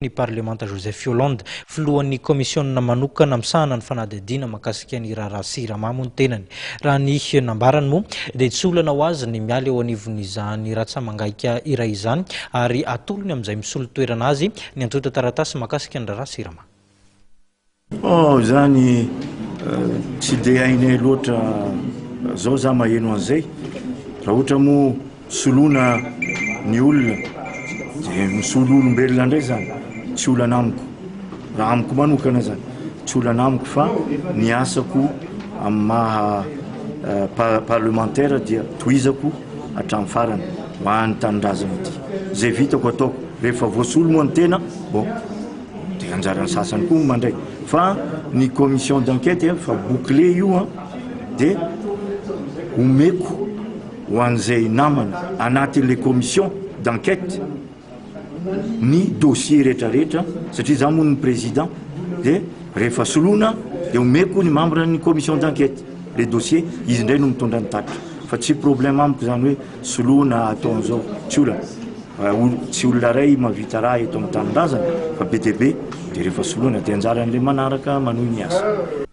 Ny parlemanta Joseph Yoland filohan'ny komisionna manokana misahana ny fanadihadihana mikasika ny raharaha SIRAMA moa ny tenany. Raha ny nambarany moa dia tsy olana ho azy ny miala eo anivon'ny izany ratsamangaika iray izany ary atolony amin'izay misolo toerana azy ny antota taratasy mikasika ny raharaha SIRAMA. Zany tsy dia hainay loatra zao za maheno an'izay raha ohatra moa soloana ny olona dia misolo olombelona indray zany tsy olana amiko raha amiko manokana zany tsy olana amiko fa ny asako amin'ny maha parlemantera dia tohizako hatramin'ny farany ho an'ny tanindrazana ity zay vitako ataoko rehefa voasolo moa ny tena bon dia anjaran'ny sasany koa mandray fa ny commission d'enquête fa bouclé io dia omeko ho an'izay namana anatin'le commission d'enquête ny dossier rehetrarehetra satria za moa ny président dia rehefa soloana dia omeko ny membre ny commission d'enquête le dossier izy indray no mitondra ny tatitra fa tsy problème amiko zany hoe soloana atao an'izao tsy olana tsy olona ray mavita raha eto amin'ny tanindrazana fa be dia be dia rehefa soloana dia anjaran'le manaraka manohy ny asa.